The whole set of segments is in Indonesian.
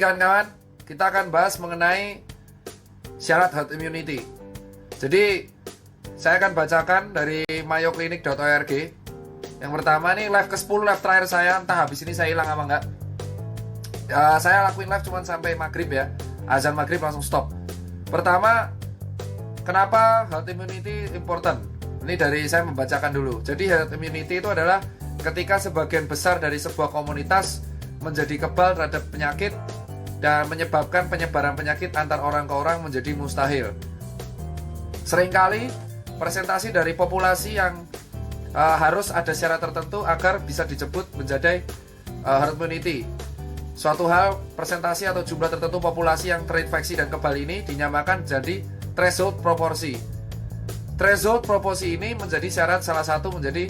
kawan-kawan, kita akan bahas mengenai syarat herd immunity. Jadi saya akan bacakan dari mayoclinic.org. Yang pertama nih, live ke-10, live terakhir saya, entah habis ini saya hilang apa enggak. Saya lakuin live cuma sampai maghrib ya, azan maghrib langsung stop. Pertama, kenapa herd immunity important? Ini dari saya membacakan dulu. Jadi herd immunity itu adalah ketika sebagian besar dari sebuah komunitas menjadi kebal terhadap penyakit dan menyebabkan penyebaran penyakit antar orang ke orang menjadi mustahil. Seringkali presentasi dari populasi yang harus ada syarat tertentu agar bisa disebut menjadi herd immunity. Suatu hal, presentasi atau jumlah tertentu populasi yang terinfeksi dan kebal ini dinyamakan jadi threshold proporsi. Threshold proporsi ini menjadi syarat salah satu menjadi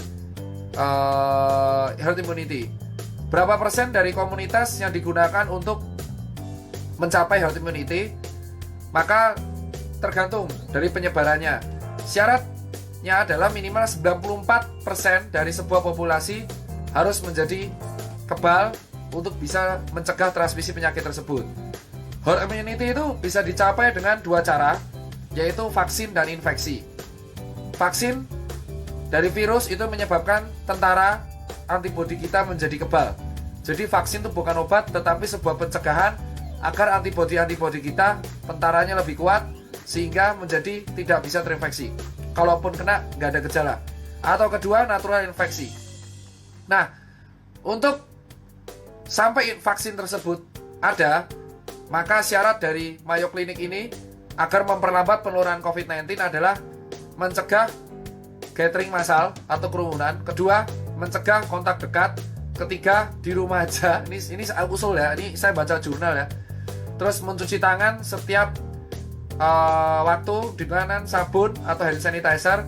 herd immunity. Berapa persen dari komunitas yang digunakan untuk mencapai herd immunity? Maka tergantung dari penyebarannya. Syaratnya adalah minimal 94% dari sebuah populasi harus menjadi kebal untuk bisa mencegah transmisi penyakit tersebut. Herd immunity itu bisa dicapai dengan dua cara, yaitu vaksin dan infeksi. Vaksin dari virus itu menyebabkan tentara antibodi kita menjadi kebal. Jadi vaksin itu bukan obat, tetapi sebuah pencegahan agar antibodi kita, tentaranya lebih kuat, sehingga menjadi tidak bisa terinfeksi. Kalaupun kena, nggak ada gejala. Atau kedua, natural infeksi. Nah, untuk sampai vaksin tersebut ada, maka syarat dari Mayo Clinic ini agar memperlambat penularan COVID-19 adalah mencegah gathering massal atau kerumunan. Kedua, mencegah kontak dekat. Ketiga, di rumah aja. Ini usul ya, ini saya baca jurnal ya. Terus mencuci tangan setiap waktu dengan sabun atau hand sanitizer.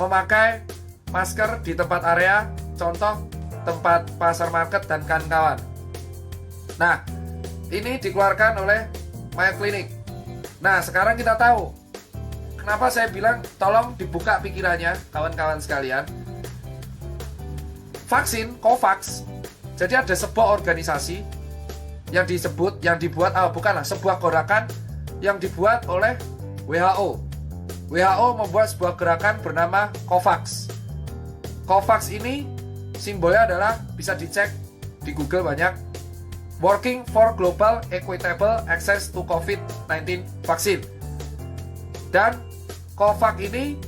Memakai masker di tempat area, contoh tempat pasar market dan kawan-kawan. Nah, ini dikeluarkan oleh Mayo Clinic. Nah, sekarang kita tahu kenapa saya bilang tolong dibuka pikirannya kawan-kawan sekalian. Vaksin COVAX, jadi ada sebuah organisasi yang dibuat sebuah gerakan yang dibuat oleh WHO. WHO membuat sebuah gerakan bernama COVAX. COVAX ini simbolnya adalah, bisa dicek di Google banyak, Working for Global Equitable Access to COVID-19 Vaccine. Dan COVAX ini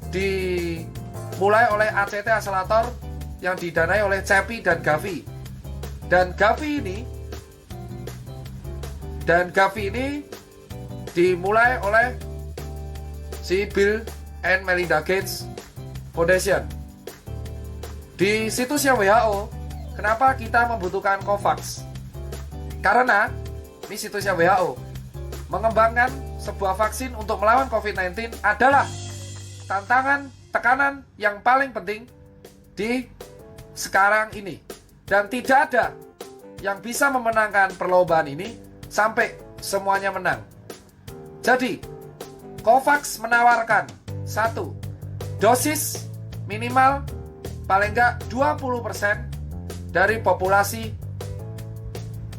dimulai oleh ACT Accelerator yang didanai oleh CEPI dan Gavi. Dan Gavi ini dimulai oleh si Bill and Melinda Gates Foundation. Di situsnya WHO, kenapa kita membutuhkan COVAX? Karena ini situsnya WHO, mengembangkan sebuah vaksin untuk melawan COVID-19 adalah tekanan yang paling penting di sekarang ini. Dan tidak ada yang bisa memenangkan perlombaan ini sampai semuanya menang. Jadi, COVAX menawarkan 1. Dosis minimal paling enggak 20% dari populasi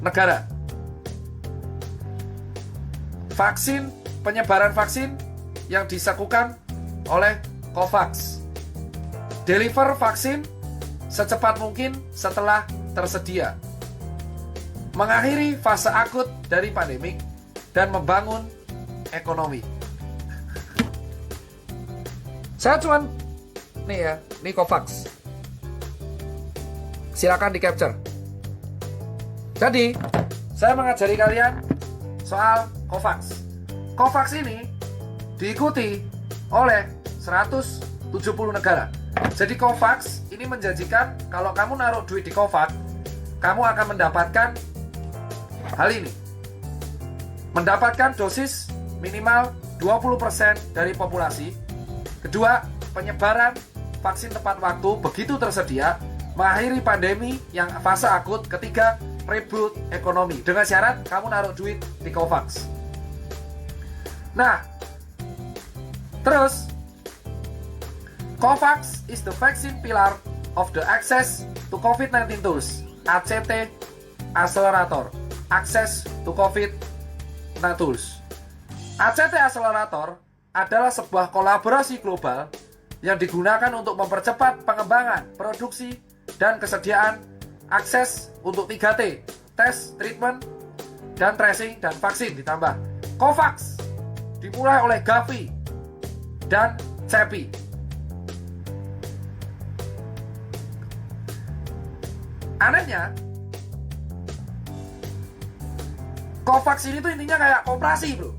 negara. Penyebaran vaksin yang dilakukan oleh COVAX. Deliver vaksin secepat mungkin setelah tersedia. Mengakhiri fase akut dari pandemik dan membangun ekonomi. Saya cuman ini COVAX. Silakan di capture. Jadi, saya mengajari kalian soal COVAX. COVAX ini diikuti oleh 170 negara. Jadi COVAX ini menjanjikan kalau kamu naruh duit di COVAX, kamu akan mendapatkan hal ini. Mendapatkan dosis minimal 20% dari populasi. Kedua, penyebaran vaksin tepat waktu begitu tersedia, mengakhiri pandemi yang fase akut. Ketiga, reboot ekonomi. Dengan syarat kamu naruh duit di COVAX. Nah, terus COVAX is the vaccine pillar of the access to COVID-19 tools, ACT Accelerator. Access to COVID-19 Tools. ACT Accelerator adalah sebuah kolaborasi global yang digunakan untuk mempercepat pengembangan, produksi, dan kesediaan akses untuk 3T, tes, treatment, dan tracing, dan vaksin ditambah. COVAX dimulai oleh Gavi dan CEPI. Anehnya, COVAX ini tuh intinya kayak koperasi, bro.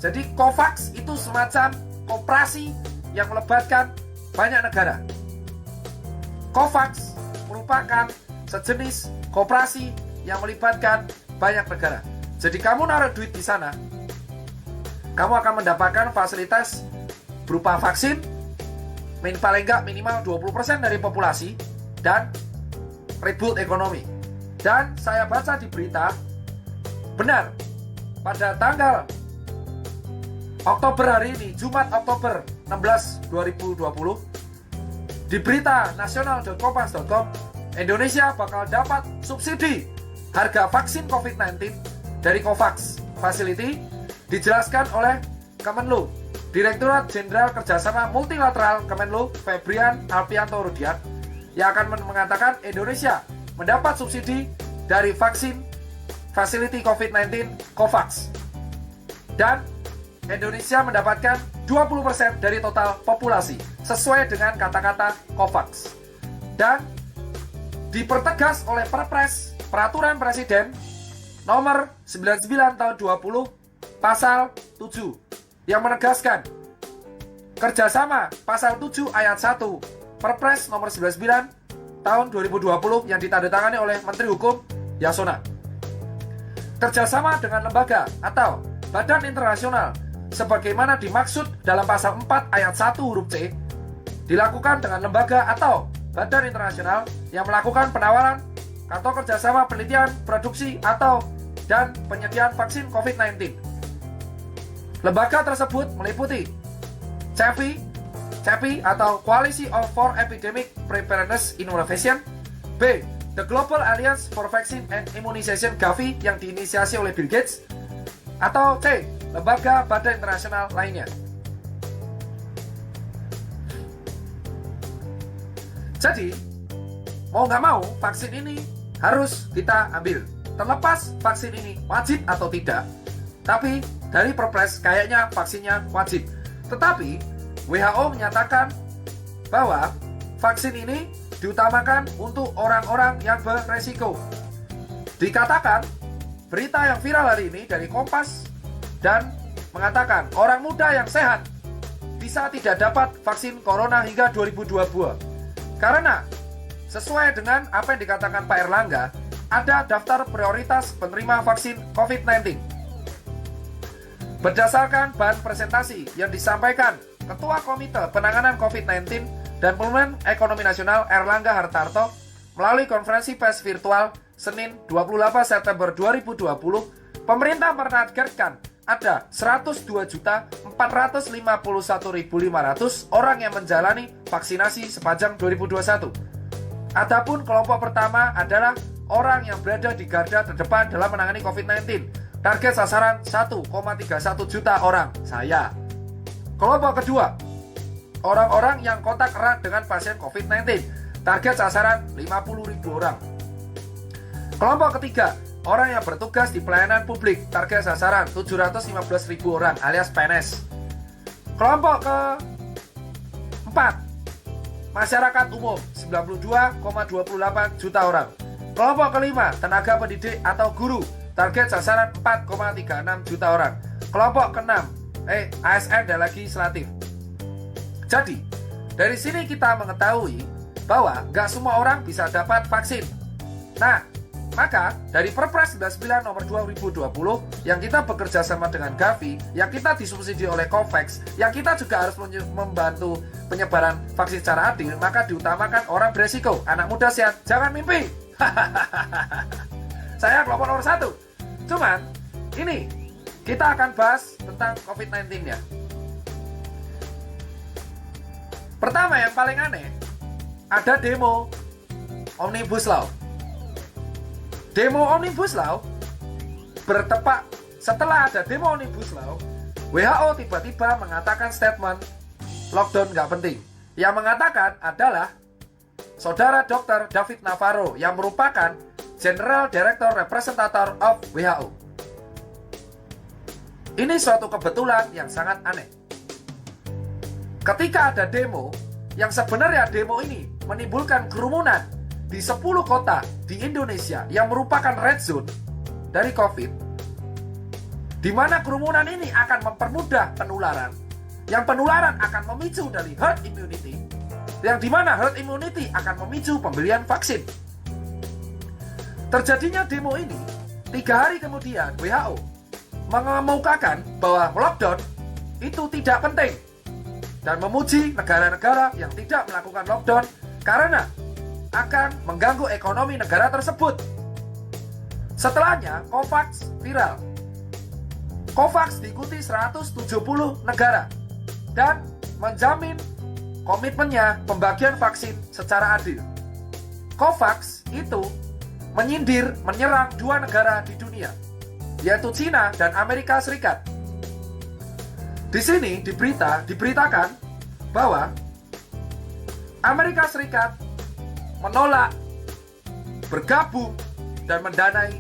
Jadi COVAX itu semacam koperasi yang melibatkan banyak negara. COVAX merupakan sejenis koperasi yang melibatkan banyak negara. Jadi kamu naruh duit di sana, kamu akan mendapatkan fasilitas berupa vaksin, paling enggak minimal 20% dari populasi, dan reboot ekonomi. Dan saya baca di berita, benar, pada tanggal Oktober hari ini, Jumat Oktober 16, 2020, di berita nasional.kompas.com, Indonesia bakal dapat subsidi harga vaksin COVID-19 dari COVAX Facility, dijelaskan oleh Kemenlu, Direktorat Jenderal Kerjasama Multilateral Kemenlu, Febrian Alpianto Rudiat, yang akan mengatakan Indonesia mendapat subsidi dari vaksin Facility COVID-19 COVAX. Dan Indonesia mendapatkan 20% dari total populasi sesuai dengan kata-kata COVAX. Dan dipertegas oleh Perpres Peraturan Presiden nomor 99 tahun 20 pasal 7 yang menegaskan kerjasama pasal 7 ayat 1 Perpres nomor 99 tahun 2020 yang ditandatangani oleh Menteri Hukum Yasona. Kerjasama dengan lembaga atau badan internasional sebagaimana dimaksud dalam pasal 4 ayat 1 huruf C dilakukan dengan lembaga atau badan internasional yang melakukan penawaran atau kerjasama penelitian, produksi, atau dan penyediaan vaksin COVID-19. Lembaga tersebut meliputi CEPI atau Coalition for Epidemic Preparedness Innovation, B. The Global Alliance for Vaccine and Immunization Gavi yang diinisiasi oleh Bill Gates, atau C. Lembaga badan internasional lainnya. Jadi, mau nggak mau, vaksin ini harus kita ambil. Terlepas vaksin ini wajib atau tidak, tapi dari Perpres kayaknya vaksinnya wajib. Tetapi, WHO menyatakan bahwa vaksin ini diutamakan untuk orang-orang yang beresiko. Dikatakan, berita yang viral hari ini dari Kompas dan mengatakan orang muda yang sehat bisa tidak dapat vaksin corona hingga 2022. Karena sesuai dengan apa yang dikatakan Pak Erlangga, ada daftar prioritas penerima vaksin COVID-19. Berdasarkan bahan presentasi yang disampaikan Ketua Komite Penanganan COVID-19 dan Pemulihan Ekonomi Nasional Erlangga Hartarto melalui konferensi pers virtual Senin 28 September 2020, pemerintah menargetkan ada 102.451.500 orang yang menjalani vaksinasi sepanjang 2021. Adapun kelompok pertama adalah orang yang berada di garda terdepan dalam menangani COVID-19. Target sasaran 1,31 juta orang, saya. Kelompok kedua, orang-orang yang kontak erat dengan pasien COVID-19. Target sasaran 50.000 orang. Kelompok ketiga, orang yang bertugas di pelayanan publik. Target sasaran 715.000 orang alias PNS. Kelompok keempat, masyarakat umum 92,28 juta orang. Kelompok kelima, tenaga pendidik atau guru. Target sasaran 4,36 juta orang. Kelompok keenam, ASN dan legislatif. Jadi, dari sini kita mengetahui bahwa nggak semua orang bisa dapat vaksin. Nah, maka dari Perpres 99 nomor 2020 yang kita bekerja sama dengan Gavi, yang kita disubsidi oleh COVAX, yang kita juga harus membantu penyebaran vaksin secara adil, maka diutamakan orang beresiko, anak muda sehat, jangan mimpi. Saya kelompok nomor 1. Cuman, ini kita akan bahas tentang COVID-19 ya. Pertama yang paling aneh, ada demo Omnibus Law. Demo Omnibus Law bertepat setelah ada demo Omnibus Law, WHO tiba-tiba mengatakan statement lockdown nggak penting. Yang mengatakan adalah Saudara Dr. David Navarro yang merupakan General Director Representative of WHO. Ini suatu kebetulan yang sangat aneh. Ketika ada demo, yang sebenarnya demo ini menimbulkan kerumunan di 10 kota di Indonesia yang merupakan red zone dari COVID, di mana kerumunan ini akan mempermudah penularan, yang penularan akan memicu dari herd immunity, yang di mana herd immunity akan memicu pembelian vaksin. Terjadinya demo ini, 3 hari kemudian WHO mengemukakan bahwa lockdown itu tidak penting dan memuji negara-negara yang tidak melakukan lockdown karena akan mengganggu ekonomi negara tersebut. Setelahnya, COVAX viral. COVAX diikuti 170 negara dan menjamin komitmennya pembagian vaksin secara adil. COVAX itu menyindir, menyerang 2 negara di dunia, yaitu Cina dan Amerika Serikat. Di sini diberitakan bahwa Amerika Serikat menolak bergabung dan mendanai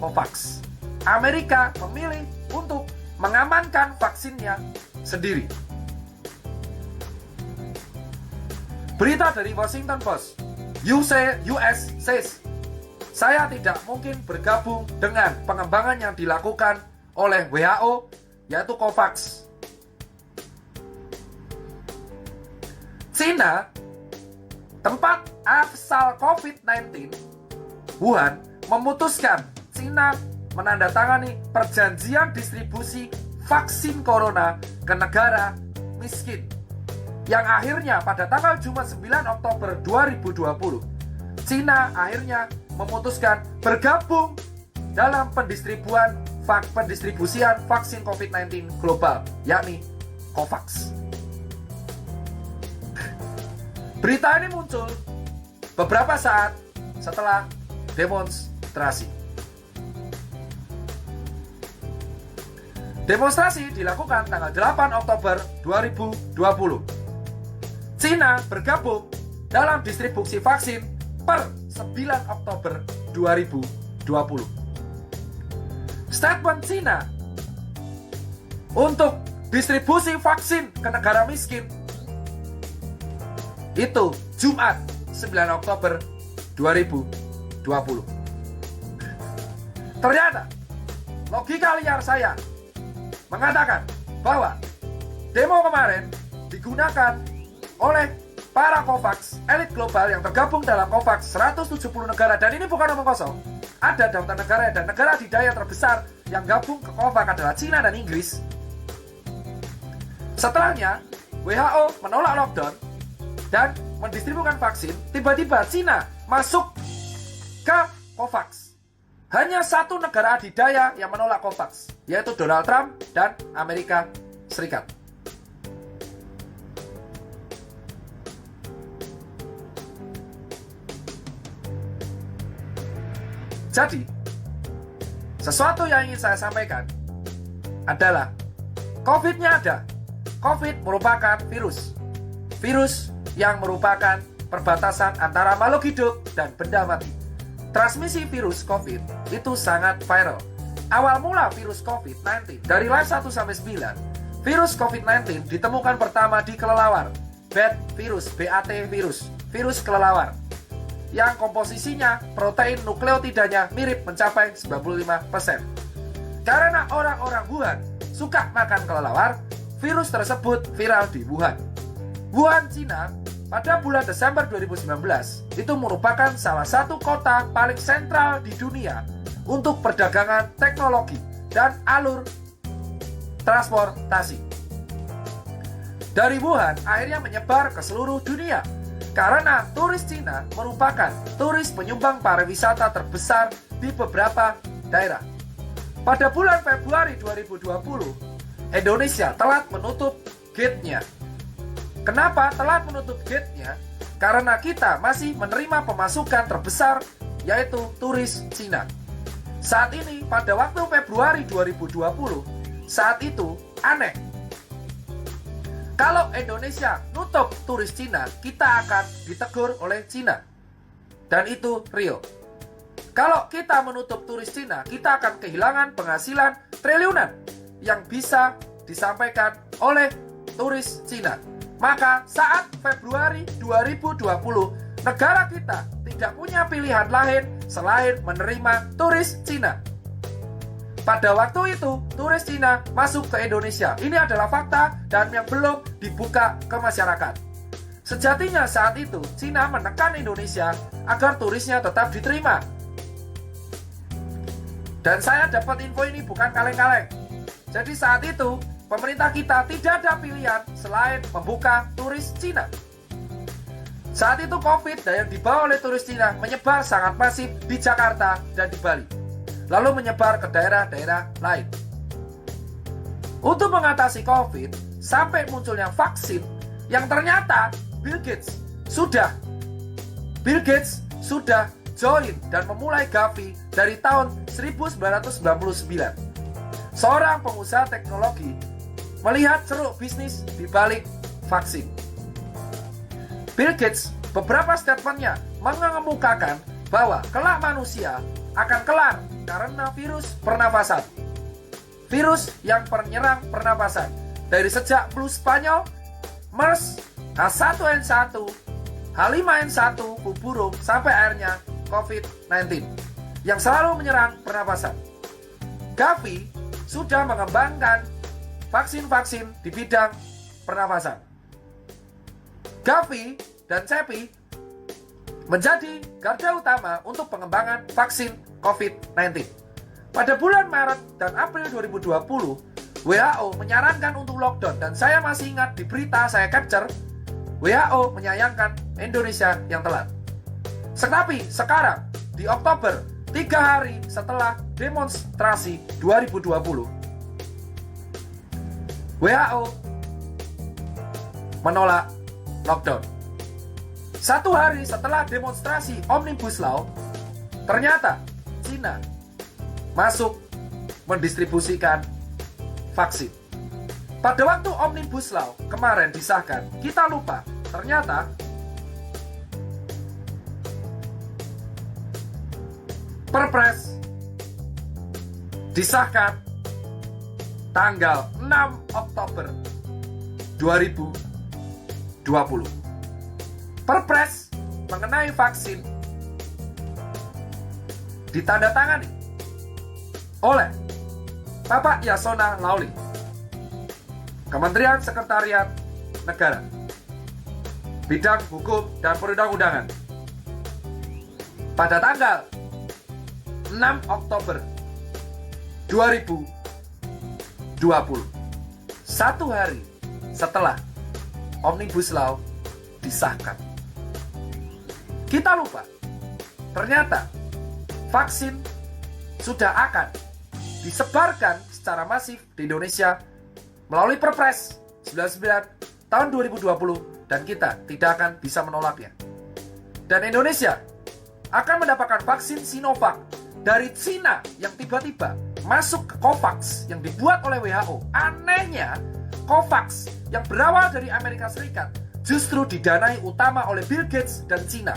COVAX. Amerika memilih untuk mengamankan vaksinnya sendiri. Berita dari Washington Post, US says, saya tidak mungkin bergabung dengan pengembangan yang dilakukan oleh WHO, yaitu COVAX. Cina, tempat asal COVID-19, Wuhan, memutuskan Cina menandatangani perjanjian distribusi vaksin corona ke negara miskin, yang akhirnya pada tanggal Jumat 9 Oktober 2020, Cina akhirnya memutuskan bergabung dalam pendistribusian vaksin COVID-19 global, yakni COVAX. Berita ini muncul beberapa saat setelah demonstrasi. Demonstrasi dilakukan tanggal 8 Oktober 2020. Cina bergabung dalam distribusi vaksin per 9 Oktober 2020. Statement Cina untuk distribusi vaksin ke negara miskin itu Jumat 9 Oktober 2020. Ternyata logika liar saya mengatakan bahwa demo kemarin digunakan oleh para COVAX, elit global yang tergabung dalam COVAX 170 negara, dan ini bukan omong kosong. Ada daftar negara dan negara adidaya terbesar yang gabung ke COVAX adalah Cina dan Inggris. Setelahnya, WHO menolak lockdown dan mendistribusikan vaksin. Tiba-tiba Cina masuk ke COVAX. Hanya satu negara adidaya yang menolak COVAX, yaitu Donald Trump dan Amerika Serikat. Jadi, sesuatu yang ingin saya sampaikan adalah COVID-nya ada. COVID merupakan virus. Virus yang merupakan perbatasan antara makhluk hidup dan benda mati. Transmisi virus COVID itu sangat viral. Awal mula virus COVID-19 dari live 1 sampai 9, virus COVID-19 ditemukan pertama di kelelawar. BAT virus, virus kelelawar, yang komposisinya protein nukleotidanya mirip mencapai 95%. Karena orang-orang Wuhan suka makan kelelawar, virus tersebut viral di Wuhan. Wuhan, Cina, pada bulan Desember 2019 itu merupakan salah satu kota paling sentral di dunia untuk perdagangan teknologi dan alur transportasi. Dari Wuhan akhirnya menyebar ke seluruh dunia karena turis Cina merupakan turis penyumbang pariwisata terbesar di beberapa daerah. Pada bulan Februari 2020, Indonesia telat menutup gate-nya. Kenapa telat menutup gate-nya? Karena kita masih menerima pemasukan terbesar, yaitu turis Cina. Saat ini, pada waktu Februari 2020, saat itu aneh. Kalau Indonesia nutup turis Cina, kita akan ditegur oleh Cina. Dan itu real. Kalau kita menutup turis Cina, kita akan kehilangan penghasilan triliunan yang bisa disampaikan oleh turis Cina. Maka saat Februari 2020, negara kita tidak punya pilihan lain selain menerima turis Cina. Pada waktu itu, turis Cina masuk ke Indonesia. Ini adalah fakta dan yang belum dibuka ke masyarakat. Sejatinya saat itu, Cina menekan Indonesia agar turisnya tetap diterima. Dan saya dapat info ini bukan kaleng-kaleng. Jadi saat itu, pemerintah kita tidak ada pilihan selain membuka turis Cina. Saat itu COVID yang dibawa oleh turis Cina menyebar sangat masif di Jakarta dan di Bali, lalu menyebar ke daerah-daerah lain. Untuk mengatasi COVID, sampai munculnya vaksin yang ternyata Bill Gates sudah join dan memulai Gavi dari tahun 1999. Seorang pengusaha teknologi melihat ceruk bisnis di balik vaksin. Bill Gates beberapa statementnya mengemukakan bahwa kelak manusia akan kelar karena virus pernapasan. Virus yang menyerang pernapasan dari sejak flu Spanyol, MERS, H1N1, H5N1, flu burung, sampai akhirnya COVID-19 yang selalu menyerang pernapasan. Gavi sudah mengembangkan vaksin-vaksin di bidang pernapasan. Gavi dan CEPI menjadi garda utama untuk pengembangan vaksin COVID-19. Pada bulan Maret dan April 2020, WHO menyarankan untuk lockdown, dan saya masih ingat di berita saya capture, WHO menyayangkan Indonesia yang telat. Tetapi sekarang, di Oktober, 3 hari setelah demonstrasi 2020, WHO menolak lockdown. 1 hari setelah demonstrasi Omnibus Law, ternyata Cina masuk mendistribusikan vaksin. Pada waktu Omnibus Law kemarin disahkan, kita lupa, ternyata Perpres disahkan tanggal 6 Oktober 2020. Perpres mengenai vaksin ditandatangani oleh Bapak Yasona Lawli, Kementerian Sekretariat Negara, Bidang Hukum dan Perundang-undangan, pada tanggal 6 Oktober 2020, 1 hari setelah Omnibus Law disahkan. Kita lupa, ternyata vaksin sudah akan disebarkan secara masif di Indonesia melalui Perpres 99 tahun 2020, dan kita tidak akan bisa menolaknya. Dan Indonesia akan mendapatkan vaksin Sinovac dari Cina yang tiba-tiba masuk ke COVAX yang dibuat oleh WHO. Anehnya, COVAX yang berawal dari Amerika Serikat justru didanai utama oleh Bill Gates dan Cina.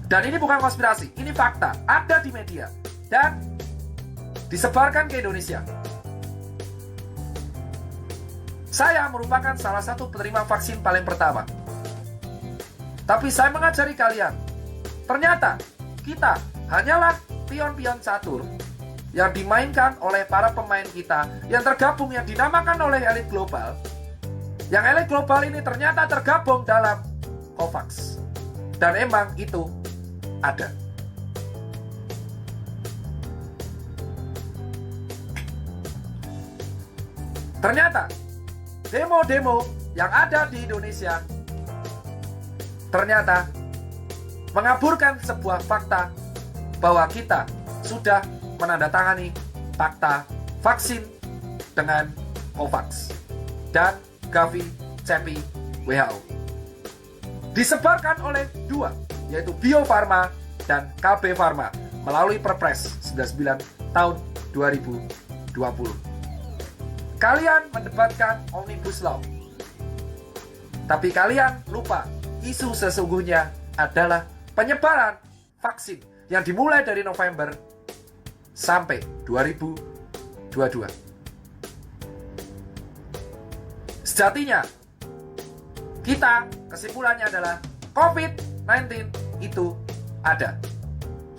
Dan ini bukan konspirasi, ini fakta, ada di media dan disebarkan ke Indonesia. Saya merupakan salah satu penerima vaksin paling pertama. Tapi saya mengajari kalian, ternyata kita hanyalah pion-pion catur yang dimainkan oleh para pemain kita yang tergabung, yang dinamakan oleh elit global. Yang elit global ini ternyata tergabung dalam COVAX. Dan emang itu ada. Ternyata demo-demo yang ada di Indonesia ternyata mengaburkan sebuah fakta bahwa kita sudah menandatangani fakta vaksin dengan COVAX dan Gavi, CEPI, WHO. Disebarkan oleh dua, yaitu Bio Farma dan KB Farma. melalui Perpres 99 tahun 2020. Kalian mendebatkan Omnibus Law, tapi kalian lupa isu sesungguhnya adalah penyebaran vaksin yang dimulai dari November sampai 2022. Sejatinya, kita kesimpulannya adalah COVID-19 itu ada.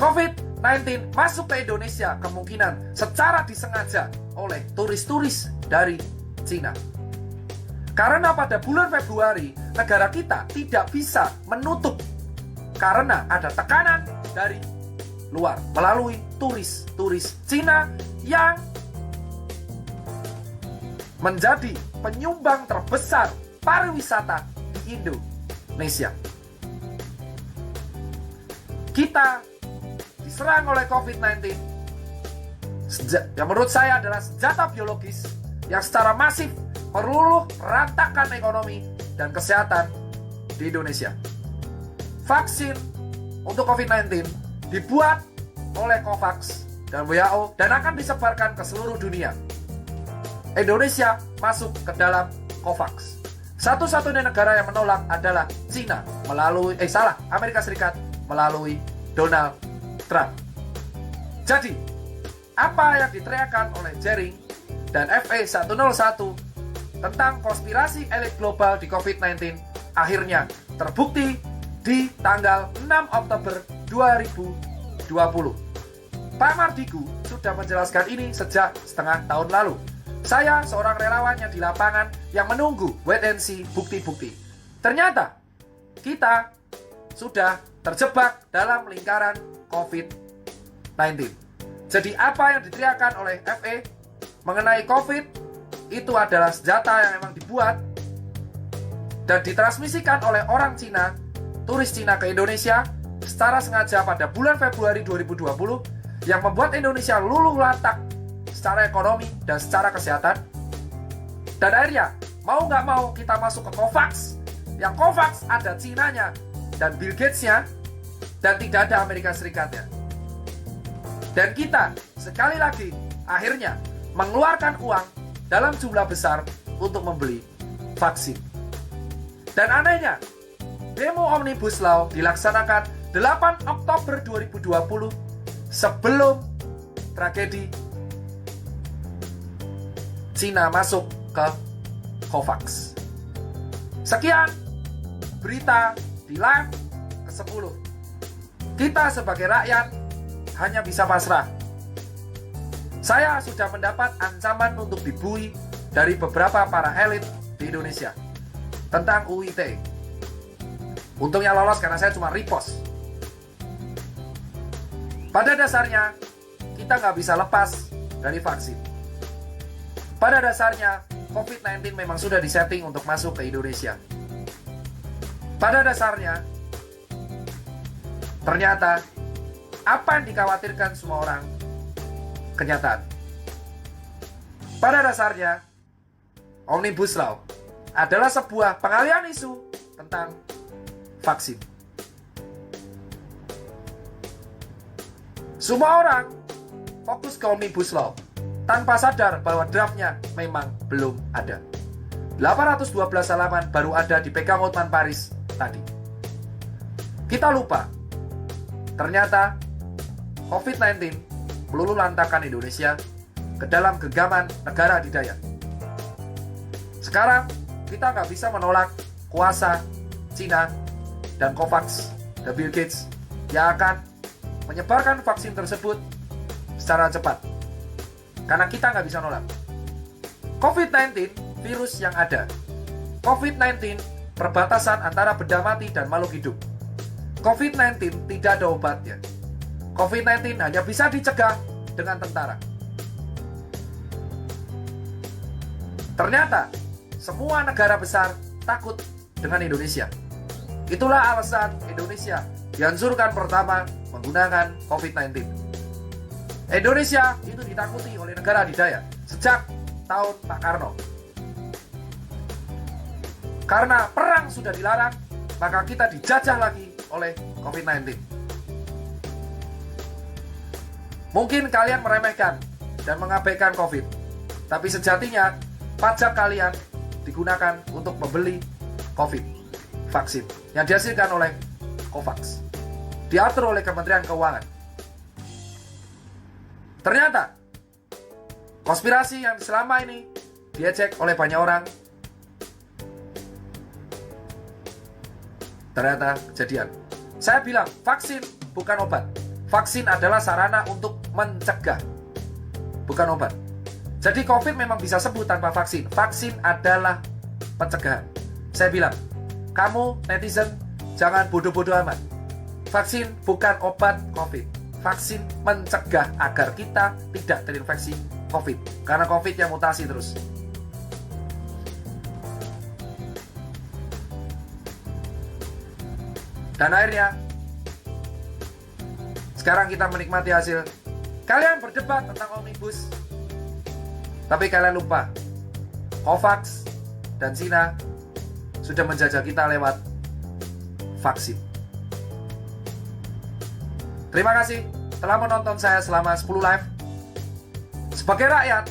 COVID-19 masuk ke Indonesia kemungkinan secara disengaja oleh turis-turis dari Cina. Karena pada bulan Februari, negara kita tidak bisa menutup karena ada tekanan dari luar melalui turis-turis Cina yang menjadi penyumbang terbesar pariwisata di Indonesia. Kita diserang oleh COVID-19 yang menurut saya adalah senjata biologis yang secara masif meluluh rantakkan ekonomi dan kesehatan di Indonesia. Vaksin untuk COVID-19 dibuat oleh COVAX dan WHO dan akan disebarkan ke seluruh dunia. Indonesia masuk ke dalam COVAX. Satu-satunya negara yang menolak adalah Cina melalui Amerika Serikat melalui Donald Trump. Jadi, apa yang diteriakkan oleh Jering dan FE101 tentang konspirasi elit global di COVID-19 akhirnya terbukti di tanggal 6 Oktober 2020. Pak Mardigu sudah menjelaskan ini sejak setengah tahun lalu. Saya seorang relawan yang di lapangan yang menunggu wait and see bukti-bukti. Ternyata kita sudah terjebak dalam lingkaran COVID-19. Jadi apa yang diteriakkan oleh FE mengenai COVID itu adalah senjata yang memang dibuat dan ditransmisikan oleh orang Cina, turis Cina ke Indonesia secara sengaja pada bulan Februari 2020 yang membuat Indonesia luluh lantak secara ekonomi dan secara kesehatan. Dan akhirnya mau nggak mau kita masuk ke COVAX, yang COVAX ada Cinanya dan Bill Gates-nya dan tidak ada Amerika Serikatnya. Dan kita sekali lagi akhirnya mengeluarkan uang dalam jumlah besar untuk membeli vaksin. Dan anehnya, demo Omnibus Law dilaksanakan 8 Oktober 2020 sebelum tragedi Cina masuk ke COVAX. Sekian berita di live ke-10. Kita sebagai rakyat hanya bisa pasrah. Saya sudah mendapat ancaman untuk dibully dari beberapa para elit di Indonesia tentang UU ITE. Untungnya lolos karena saya cuma repost. Pada dasarnya, kita nggak bisa lepas dari vaksin. Pada dasarnya, COVID-19 memang sudah disetting untuk masuk ke Indonesia. Pada dasarnya, ternyata apa yang dikhawatirkan semua orang kenyataan. Pada dasarnya, Omnibus Law adalah sebuah pengalihan isu tentang vaksin. Semua orang fokus ke Omnibus Law tanpa sadar bahwa draftnya memang belum ada. 812 halaman baru ada dipegang Hotman Paris tadi. Kita lupa, ternyata COVID-19 meluluh lantakkan Indonesia ke dalam genggaman negara adidaya. Sekarang kita nggak bisa menolak kuasa Cina dan COVAX dan Bill Gates yang akan menyebarkan vaksin tersebut secara cepat. Karena kita nggak bisa nolak. COVID-19 virus yang ada. COVID-19 perbatasan antara benda mati dan makhluk hidup. COVID-19 tidak ada obatnya. COVID-19 hanya bisa dicegah dengan tentara. Ternyata semua negara besar takut dengan Indonesia. Itulah alasan Indonesia dianjurkan pertama menggunakan COVID-19. Indonesia itu ditakuti oleh negara adidaya sejak tahun Pak Karno. Karena perang sudah dilarang, maka kita dijajah lagi oleh COVID-19. Mungkin kalian meremehkan dan mengabaikan COVID, tapi sejatinya pajak kalian digunakan untuk membeli COVID, vaksin yang dihasilkan oleh COVAX, diatur oleh Kementerian Keuangan. Ternyata konspirasi yang selama ini diejek oleh banyak orang ternyata kejadian. Saya bilang vaksin bukan obat. Vaksin adalah sarana untuk mencegah, bukan obat. Jadi COVID memang bisa sembuh tanpa vaksin. Vaksin adalah pencegahan. Saya bilang, kamu netizen jangan bodoh-bodoh amat. Vaksin bukan obat COVID. Vaksin mencegah agar kita tidak terinfeksi COVID. Karena COVID yang mutasi terus. Dan akhirnya sekarang kita menikmati hasil. Kalian berdebat tentang Omnibus, tapi kalian lupa COVAX dan Cina sudah menjajah kita lewat vaksin. Terima kasih telah menonton saya selama 10 live. Sebagai rakyat,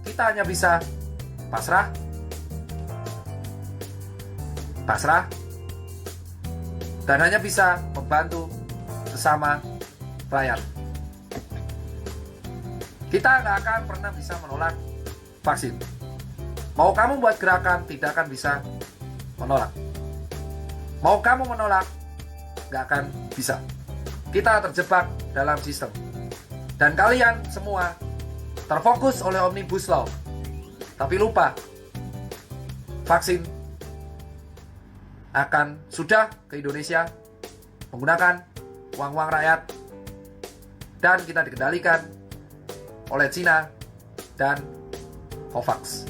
kita hanya bisa pasrah, dan hanya bisa membantu sesama rakyat. Kita nggak akan pernah bisa menolak vaksin. Mau kamu buat gerakan, tidak akan bisa menolak. Mau kamu menolak, nggak akan bisa. Kita terjebak dalam sistem. Dan kalian semua terfokus oleh Omnibus Law. Tapi lupa, vaksin akan sudah ke Indonesia menggunakan uang-uang rakyat, dan kita dikendalikan oleh Cina dan COVAX.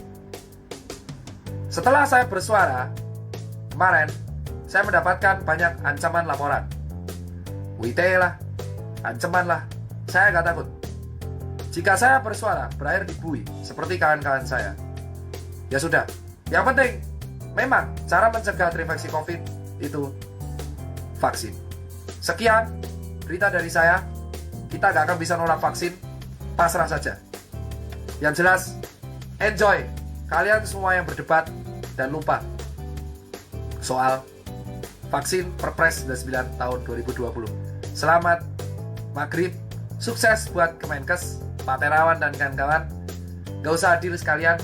Setelah saya bersuara kemarin, saya mendapatkan banyak ancaman laporan. WITE lah, ancaman lah. Saya gak takut. Jika saya bersuara berakhir dibui seperti kawan-kawan saya, ya sudah. Yang penting memang cara mencegah terinfeksi COVID itu vaksin. Sekian berita dari saya. Kita gak akan bisa nolak vaksin. Pasrah saja. Yang jelas, enjoy kalian semua yang berdebat dan lupa soal vaksin Perpres 99 tahun 2020. Selamat maghrib. Sukses buat Kemenkes, Pak Terawan dan kawan-kawan. Gak usah hadir sekalian,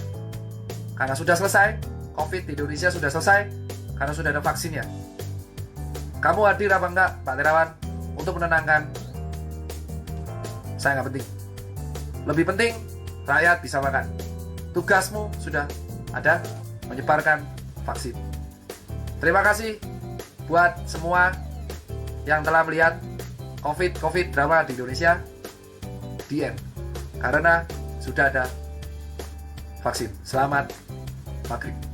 karena sudah selesai. COVID di Indonesia sudah selesai, karena sudah ada vaksinnya. Kamu hadir apa enggak, Pak Terawan, untuk menenangkan? Saya nggak penting. Lebih penting, rakyat bisa makan. Tugasmu sudah ada, menyebarkan vaksin. Terima kasih buat semua yang telah melihat COVID drama di Indonesia. The end. Karena sudah ada vaksin. Selamat maghrib.